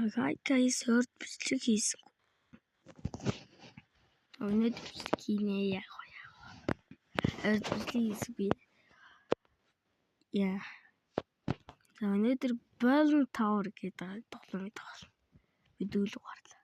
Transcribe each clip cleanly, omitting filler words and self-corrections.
Hi guys, hört bislэг хийсэн. Өнөөдөр бислэг хийнэ яах вэ? Hört бислэг хийсэн би. Яа. Өнөөдөр Balloon Tower гэдэг тоглоомыг тоглоно. Мэдүүлэг гарлаа.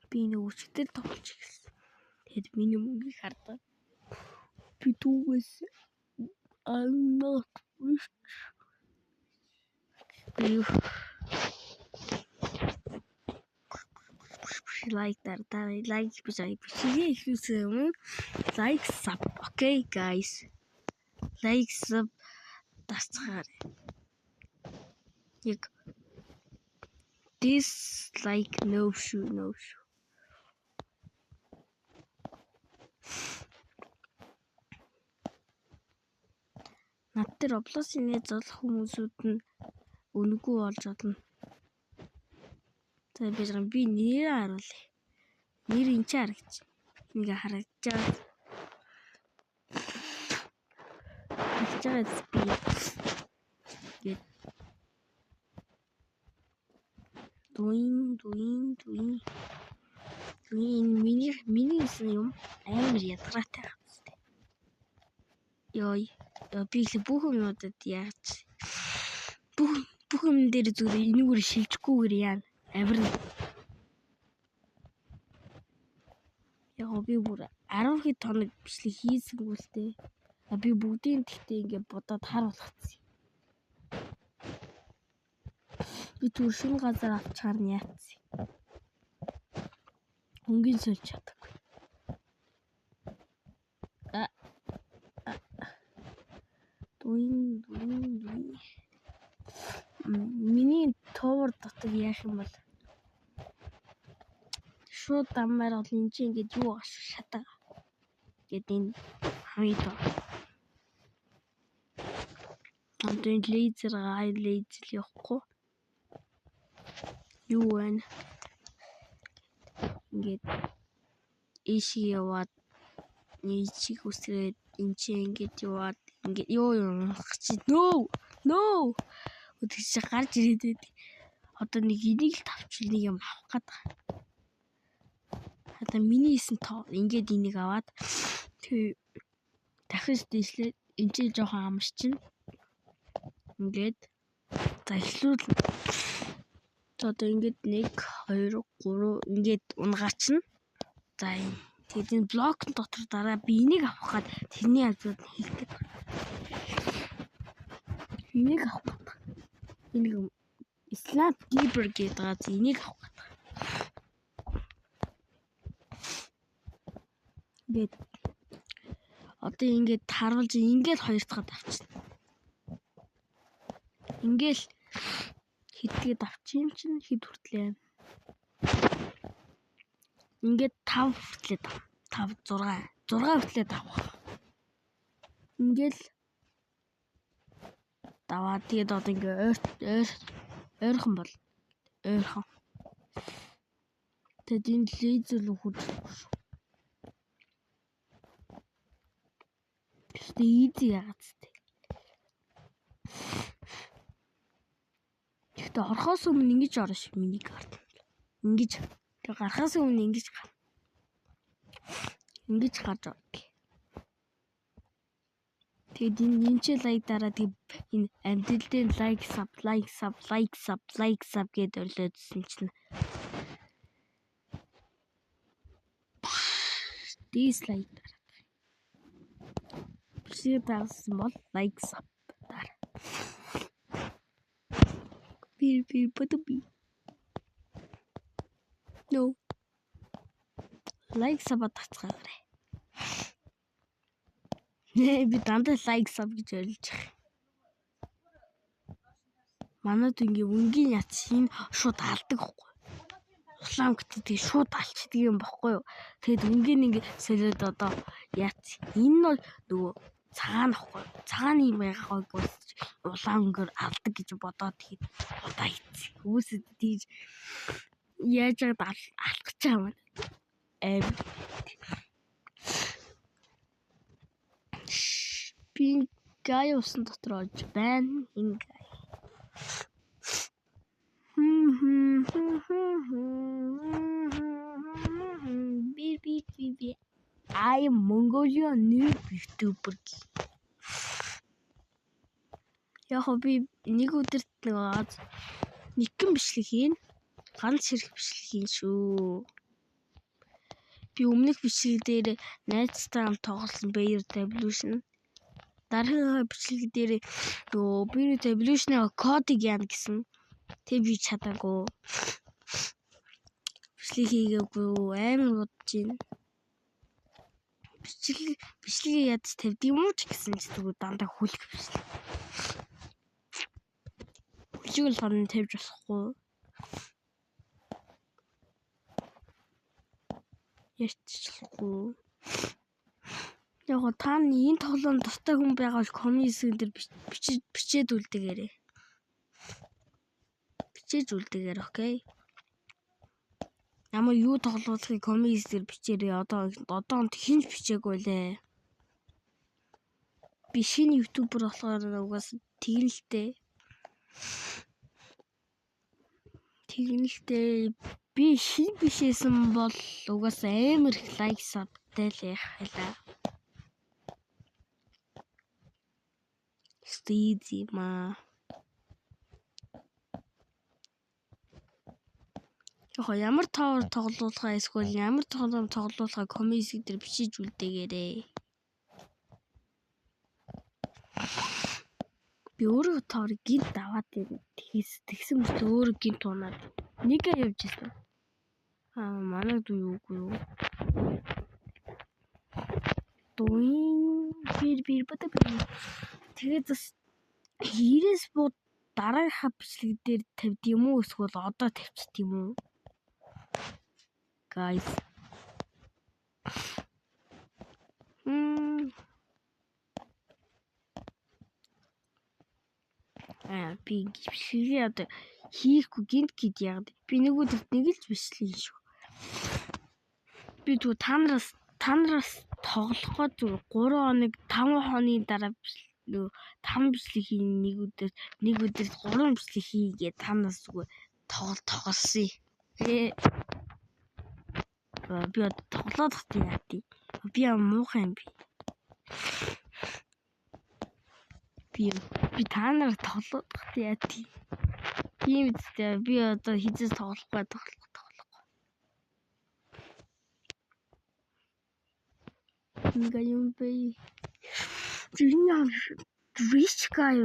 Би нэг өчигдөр тоглож ирсэн. Тэгэд миний мөнгийг хардаа. Би түүгээс I'm not rich. Like that, like sub, okay guys, like sub, тасцгаар яг this like no shoe. Над дээр Roblox-ийн золох хүмүүсүүд нь үнэгүй болж болно. Тэгээд би нэрээ харуулъя. Нэр энэ ч харагч. Нэг харагдаж байгаа. Би дуин миний юм амар ядгаратай хавцтай. Йой би их бүх юмудад яаж бүх юм дээр зүгээр энэгээр шилжихгүйгээр яана. Авир яг би бүр 10 хэд тоног бичлэг хийсэнгүү л дээ. Би бүгдийн тэгтээ ингээд бодоод харуулчихсан. Би түр шинэ газар авчаар нь яатсан. Хөнгөн сольж чадахгүй. Дуин. Миний товор дотор яах юм бол шууд дамаар бол энэ чинь ингээд юу шатаа гэдэг энэ хамид. Амтэн лейзер явахгүй. Юу вэ? Ингээд ишиг яваад нийчиг үсрээд энэ чинь ингээд яваад ингээд ёо чи нөө өдөрч гарч ирээд одоо нэг энийг л тавчил нэг юм авах гэдэг. Одоо миний хийсэн тоо ингээд энийг аваад тэг дахиж дийслээ энэ чинь жоохон амш чинь ингээд за эхлүүл одоо ингээд 1 2 3 ингээд унгаач нь за тэгээд энэ блок дотор дараа би энийг авахад тэрний ажууд хийх гэдэг. Энийг авах гэдэг. Энийг Slap Keeper гэдэг энийг авах гэдэг. Ингээд одоо ингээд харуулж ингээд хоёр дахь авчихна. Ингээл хитгээд авчих юм чинь хэд хүртлээ. Ингээд 5 хүртлээ 5 6 хүртлээ авах. Ингээл даваа тэгээд одоо ингээд ойрхон бол ойрхон. Тэгээд энэ лейзер руу хүрч. Тэ easy яагаад. Тэгтээ орхоос өмнө ингэж орно шүү миний карт. Ингэж гарахаас өмнө ингэж гарч орно. Тэгээд энэ ч лайк дараа тэг энэ амтэлдээ like sub гэдээ өрлөөдсөн чинь dislike дараа. Биш таасан бол like sub дараа. Би no like sub тацгаарай. Би дандаа like sub гэж ойлж байгаа. Манайд ингээ өнгийн яц энэ шууд алдаг байхгүй. Улаан гэдэг шууд алчдаг юм баггүй юу. Тэгэд өнгийн ингээ солиод одоо яц. Энэ нь нөгөө цагаан ахгүй. Цагаан юм байгааг үзэж улаан өнгөөр алдаг гэж бодоод тэгээд удаа хийцээ. Хүмүүсэд тийж яаж яагаад алах гэж байгаа юм. Би гай усан дотор орж байна. Энэ гай. Би I am Mongolian noob YouTuber. Яг би нэг өдөрт нэгэн бичлэг хийн. Ганц хэрэг бичлэг хийн шүү. Би өмнөх бичлэг дээр найзтай хамт тоглосон Bear Evolution. Дараагийн бичлэг дээр Bear Evolution-ы кодыг яана гэсэн. Тэг би чадаагүй. Бичлэг хийгээгүй амар бодож байна. Бичлэгээ ядч тавьд юм уу ч гэсэн ч зүгээр дандаа хүлэх бичлэг. Хүлжигэл хорн тавьж болохгүй. Яачихгүй. Яг та энэ тоглоом дуртай хүн байгаа бол коммент дээр бичээд үлдээгээрэй. Бичээж үлдээгээрэй, окей? Ямар юу тоглоулахыг коммент дээр бичээрэй. Одоо хинж бичээгүй лээ. Би шинэ ютубер болохоор угаас тэгнэлтэй. Би шинэ бишээсэн бол угаас амар их лайк сабтай л яхалаа. Стизи ма. Ямар тавар тоглоулахаа эсвэл ямар тоглоом тоглоулахаа коммент дээр бичиж үлдээгээрэй. Би өөрөө тавар гинт аваад тэгсэн мэт өөрөө гинт унаад нэгэ явж ирсэн. Манай дүү юу? Би бата. Тэгээд бас 90-с бод дараагийнхаа бичлэг дээр тавьд юм уу эсвэл одоо тавьчих юм уу? Guys. Би бичлэгээ одоо хийхгүй гинт гээд яагаад би нэг өдөрт нэг л бичлэг шүү. Би түр та нараас тоглохоо зүр 3 хоног 5 хоногийн дараа 5 бичлэг хийн нэг өдөрт 3 бичлэг хийгээд та нараас зүгээр тоглосон. Би одоо тоглоод хат яа. Би муухай юм би. Би та нараа тоглоод хат яа. Тийм үстэй би одоо хизээс тоглохгүй. Ингээ юм бэ. Жиньяа рич гай.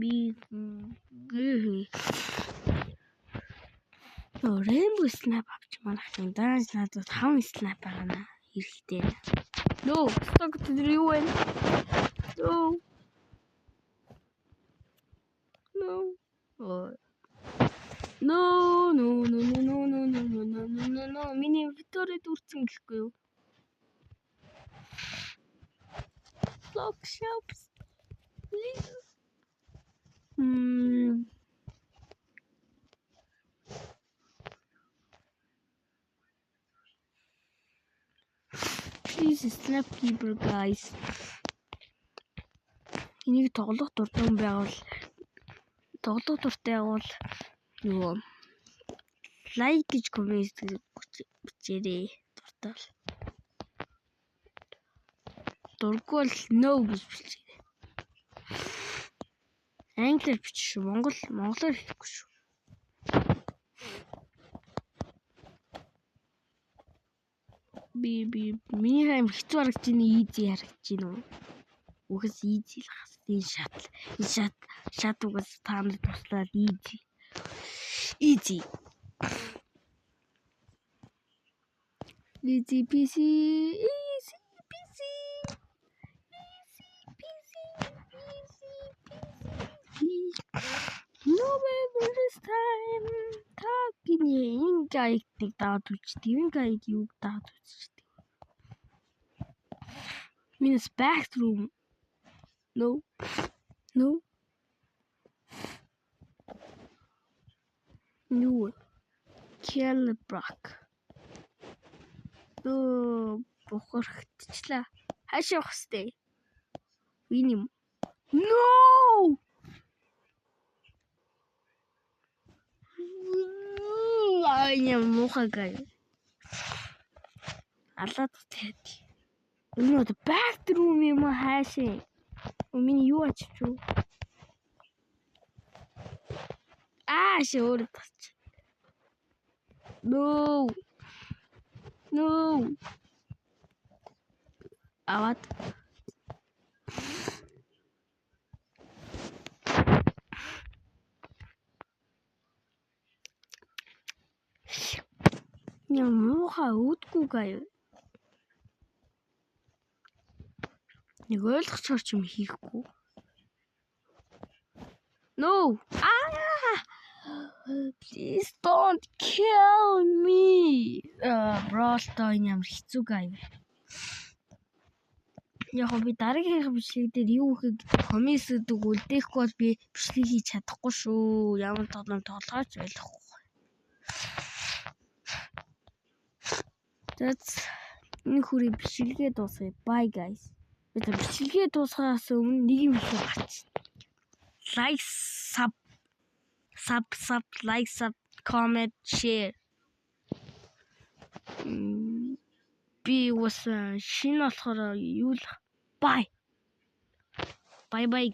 Би Rainbow Snap авч манайх дааж надад 5 snap байна. Хэрэгтэй. No, сток дээр юу вэ? No. Миний инвентарид үрцэн гэлгүй юу? Block shops. Please snap keeper guys. Энийг тоглох дуртай хүн байвал юу лайк гэж коммент бичээрэй. Дургүй бол no гэж бичээрэй. Англиар бичих шүү. Монголоор хийхгүй шүү. Миний хайм хэцүү харагдаж байна, easy харагдаж байна уу? Угс easy л хас. Энэ шат угс таамаг туслаад easy. Easy peasy. November this time. Talking in guy tik daad үздэг. Энэ гайг юу даад үздэг. Минус bathroom. No. Kelbrock. Бухархтчлаа. Хаашаа явах хэвтэй? Энэ юм. No! Я муухай гай. Алаад тэгээд. Энэ одоо bathroom юм уу хаашаа? Миний юу ачиж юу? Шөөр тач. No. Аваад. Муухай үүдгүй гай. Нэг ойлгоцоор ч юм хийхгүй. No. Please don't kill me. Brawl та энэ ямар хэцүү гай. Яг би дараагийн бичлэг дээр юу гэхэд комисс гэдэг үлдээхгүй бол би бичлэг хийж чадахгүй шүү. Ямар тоглоом тоглооч ойлгохгүй. That's энэ хүрээ бичлэгээ дуусгая. Bye guys. Би бичлэгээ дуусгахаас өмнө нэг юм хэлэх бач. Like, sub, comment, share. Би бас шинэ болохоор юу л bye. Bye.